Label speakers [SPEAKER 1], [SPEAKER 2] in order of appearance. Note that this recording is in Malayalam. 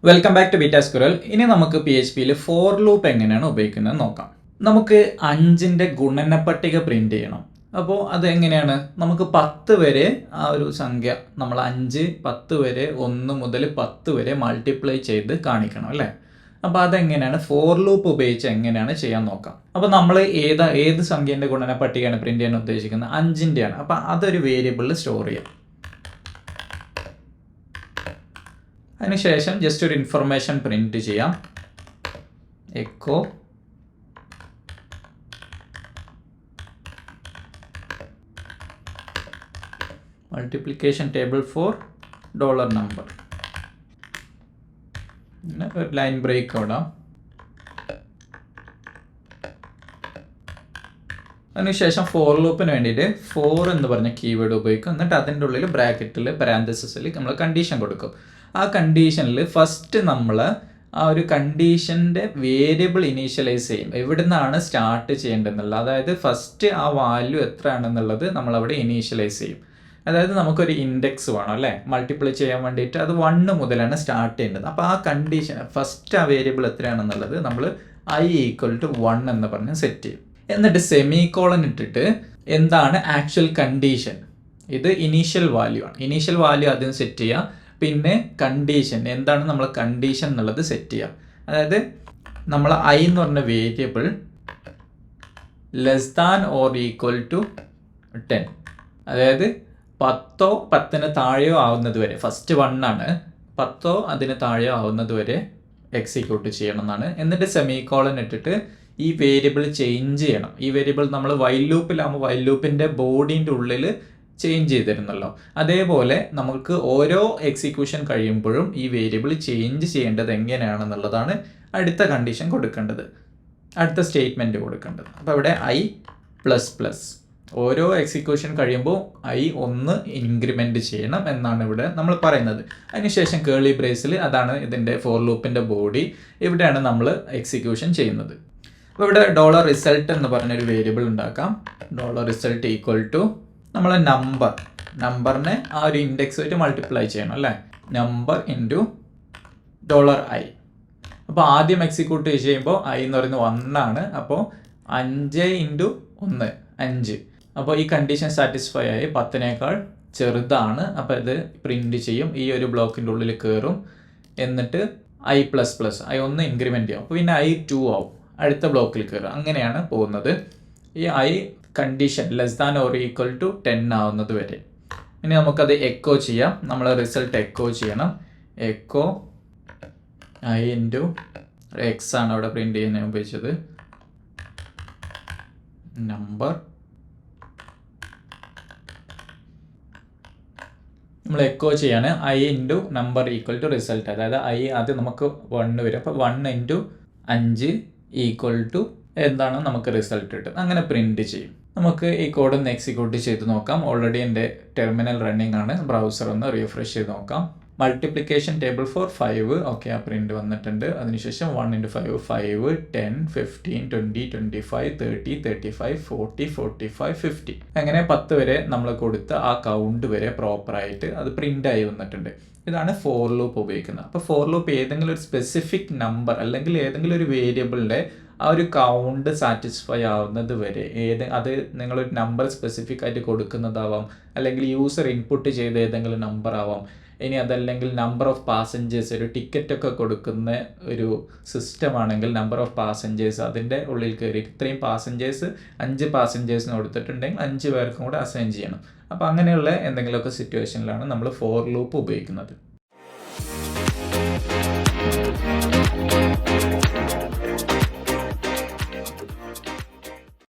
[SPEAKER 1] Welcome back to beta squirrel. ഇനി നമുക്ക് PHPയിൽ ഫോർ ലൂപ്പ് എങ്ങനെയാണ് ഉപയോഗിക്കുന്നത് നോക്കാം. നമുക്ക് 5ന്റെ ഗുണനപ്പട്ടിക പ്രിന്റ് ചെയ്യണം. അപ്പോൾ അത് എങ്ങനെയാണ്? നമുക്ക് 10 വരെ ആ ഒരു സംഖ്യ നമ്മൾ 5, 10 വരെ 1 മുതൽ 10 വരെ മൾട്ടിപ്ലൈ ചെയ്ത് കാണിക്കണം അല്ലേ? അപ്പോൾ അതെങ്ങനെയാണ് ഫോർ ലൂപ്പ് ഉപയോഗിച്ച് എങ്ങനെയാണ് ചെയ്യാൻ നോക്കാം. അപ്പോൾ നമ്മൾ ഏത് സംഖ്യേൻ്റെ ഗുണനപ്പട്ടികയാണ് പ്രിന്റ് ചെയ്യാൻ ഉദ്ദേശിക്കുന്നത്? 5ൻ്റെയാണ്. അപ്പോൾ അതൊരു വേരിയബിളിൽ സ്റ്റോർ ചെയ്യാം. അതിനുശേഷം ജസ്റ്റ് ഒരു ഇൻഫർമേഷൻ പ്രിന്റ് ചെയ്യാം. Echo multiplication table for $number. ഒരു ലൈൻ ബ്രേക്ക് ഇടാം. അതിനുശേഷം ഫോർ ലൂപ്പിന് വേണ്ടിയിട്ട് 4 എന്ന് പറഞ്ഞ കീവേഡ് ഉപയോഗിക്കും. എന്നിട്ട് അതിൻ്റെ ഉള്ളിൽ ബ്രാക്കറ്റിൽ പാരാന്തസിസിൽ നമ്മൾ കണ്ടീഷൻ കൊടുക്കും. ആ കണ്ടീഷനിൽ ഫസ്റ്റ് നമ്മൾ ആ ഒരു കണ്ടീഷൻ്റെ വേരിയബിൾ ഇനീഷ്യലൈസ് ചെയ്യും. എവിടെ നിന്നാണ് സ്റ്റാർട്ട് ചെയ്യേണ്ടതെന്നുള്ളത്, അതായത് ഫസ്റ്റ് ആ വാല്യൂ എത്രയാണെന്നുള്ളത് നമ്മളവിടെ ഇനീഷ്യലൈസ് ചെയ്യും. അതായത് നമുക്കൊരു ഇൻഡെക്സ് വേണം അല്ലേ, മൾട്ടിപ്ലൈ ചെയ്യാൻ വേണ്ടിയിട്ട്. അത് 1 മുതലാണ് സ്റ്റാർട്ട് ചെയ്യേണ്ടത്. അപ്പോൾ ആ കണ്ടീഷൻ ഫസ്റ്റ് ആ വേരിയബിൾ എത്രയാണെന്നുള്ളത് നമ്മൾ i = 1 എന്ന് പറഞ്ഞ് സെറ്റ് ചെയ്യും. എന്നിട്ട് സെമികോളൻ ഇട്ടിട്ട് എന്താണ് ആക്ച്വൽ കണ്ടീഷൻ, ഇത് ഇനീഷ്യൽ വാല്യൂ ആണ്, ഇനീഷ്യൽ വാല്യൂ ആദ്യം സെറ്റ് ചെയ്യുക. പിന്നെ കണ്ടീഷൻ എന്താണ് നമ്മൾ കണ്ടീഷൻ എന്നുള്ളത് സെറ്റ് ചെയ്യാം. അതായത് നമ്മൾ i എന്ന് പറഞ്ഞ വേരിയബിൾ <= 10, അതായത് 10ഓ 10ന് താഴെയോ ആവുന്നത് വരെ, ഫസ്റ്റ് 1 ആണ്, 10ഓ അതിന് താഴെയോ ആവുന്നത് വരെ എക്സിക്യൂട്ട് ചെയ്യണം എന്നാണ്. എന്നിട്ട് സെമികോളൻ ഇട്ടിട്ട് ഈ വേരിയബിൾ ചേഞ്ച് ചെയ്യണം. ഈ വേരിയബിൾ നമ്മൾ വൈൽ ലൂപ്പിലാകുമ്പോൾ വൈൽ ലൂപ്പിൻ്റെ ബോഡീൻ്റെ ഉള്ളിൽ ചേഞ്ച് ചെയ്തിരുന്നല്ലോ, അതേപോലെ നമുക്ക് ഓരോ എക്സിക്യൂഷൻ കഴിയുമ്പോഴും ഈ വേരിയബിൾ ചേഞ്ച് ചെയ്യേണ്ടത് എങ്ങനെയാണെന്നുള്ളതാണ് അടുത്ത കണ്ടീഷൻ കൊടുക്കേണ്ടത്, അടുത്ത സ്റ്റേറ്റ്മെൻറ്റ് കൊടുക്കേണ്ടത്. അപ്പോൾ ഇവിടെ i++, ഓരോ എക്സിക്യൂഷൻ കഴിയുമ്പോൾ i1 ഇൻക്രിമെൻറ്റ് ചെയ്യണം എന്നാണ് ഇവിടെ നമ്മൾ പറയുന്നത്. അതിനുശേഷം കേളി ബ്രേസിൽ, അതാണ് ഇതിൻ്റെ ഫോർ ലൂപ്പിൻ്റെ ബോഡി, ഇവിടെയാണ് നമ്മൾ എക്സിക്യൂഷൻ ചെയ്യുന്നത്. അപ്പോൾ ഇവിടെ $result എന്ന് പറഞ്ഞൊരു വേരിയബിൾ ഉണ്ടാക്കാം. $result = നമ്മളെ നമ്പറിനെ ആ ഒരു ഇൻഡെക്സ് ആയിട്ട് മൾട്ടിപ്ലൈ ചെയ്യണം അല്ലേ, നമ്പർ ഇൻറ്റു $i. അപ്പോൾ ആദ്യം എക്സിക്യൂട്ട് ചെയ്യുമ്പോൾ i എന്ന് പറയുന്നത് 1 ആണ്. അപ്പോൾ 5 × 1 5. അപ്പോൾ ഈ കണ്ടീഷൻ സാറ്റിസ്ഫൈ ആയി, 10നേക്കാൾ ചെറുതാണ്. അപ്പോൾ ഇത് പ്രിന്റ് ചെയ്യും, ഈ ഒരു ബ്ലോക്കിൻ്റെ ഉള്ളിൽ കയറും. എന്നിട്ട് i++, i1 ഇൻക്രിമെൻറ്റ് ചെയ്യും. അപ്പോൾ പിന്നെ i2 ആവും, അടുത്ത ബ്ലോക്കിൽ കയറും. അങ്ങനെയാണ് പോകുന്നത് ഈ i കണ്ടീഷൻ <= 10 ആവുന്നത് വരെ. ഇനി നമുക്കത് എക്കോ ചെയ്യാം. നമ്മൾ റിസൾട്ട് എക്കോ ചെയ്യണം. എക്കോ i × x ആണ് അവിടെ പ്രിന്റ് ചെയ്യാൻ ഉപയോഗിച്ചത്, നമ്പർ. നമ്മൾ എക്കോ ചെയ്യാണ് i × number = result. അതായത് i ആദ്യം നമുക്ക് 1 വരും. അപ്പോൾ 1 × 5 = എന്താണ് നമുക്ക് റിസൾട്ട് കിട്ടും. അങ്ങനെ പ്രിന്റ് ചെയ്യും. നമുക്ക് ഈ കോഡ് ഒന്ന് എക്സിക്യൂട്ട് ചെയ്ത് നോക്കാം. ഓൾറെഡി എൻ്റെ ടെർമിനൽ റണ്ണിങ് ആണ്. ബ്രൗസർ ഒന്ന് റീഫ്രഷ് ചെയ്ത് നോക്കാം. മൾട്ടിപ്ലിക്കേഷൻ ടേബിൾ ഫോർ 5, ഓക്കെ, ആ പ്രിന്റ് വന്നിട്ടുണ്ട്. അതിനുശേഷം 1 × 5 5, 10, 15, 20, 25, 30, 35, 40, 45, 50, അങ്ങനെ 10 വരെ നമ്മൾ കൊടുത്ത ആ കൗണ്ട് വരെ പ്രോപ്പറായിട്ട് അത് പ്രിന്റ് ആയി വന്നിട്ടുണ്ട്. ഇതാണ് ഫോർ ലൂപ്പ് ഉപയോഗിക്കുന്നത്. അപ്പോൾ ഫോർ ലൂപ്പ് ഏതെങ്കിലും ഒരു സ്പെസിഫിക് നമ്പർ അല്ലെങ്കിൽ ഏതെങ്കിലും ഒരു വേരിയബിളിൻ്റെ ആ ഒരു കൗണ്ട് സാറ്റിസ്ഫൈ ആവുന്നത് വരെ, അത് നിങ്ങളൊരു നമ്പർ സ്പെസിഫിക് ആയിട്ട് കൊടുക്കുന്നതാവാം, അല്ലെങ്കിൽ യൂസർ ഇൻപുട്ട് ചെയ്ത ഏതെങ്കിലും നമ്പർ ആവാം. ഇനി അതല്ലെങ്കിൽ നമ്പർ ഓഫ് പാസഞ്ചേഴ്സ്, ഒരു ടിക്കറ്റൊക്കെ കൊടുക്കുന്ന ഒരു സിസ്റ്റം ആണെങ്കിൽ നമ്പർ ഓഫ് പാസഞ്ചേഴ്സ് അതിൻ്റെ ഉള്ളിൽ കയറി ഇത്രയും പാസഞ്ചേഴ്സ് 5 പാസഞ്ചേഴ്സിന് കൊടുത്തിട്ടുണ്ടെങ്കിൽ 5 പേർക്കും കൂടെ അസൈൻ ചെയ്യണം. അപ്പോൾ അങ്ങനെയുള്ള എന്തെങ്കിലുമൊക്കെ സിറ്റുവേഷനിലാണ് നമ്മൾ ഫോർ ലൂപ്പ് ഉപയോഗിക്കുന്നത്.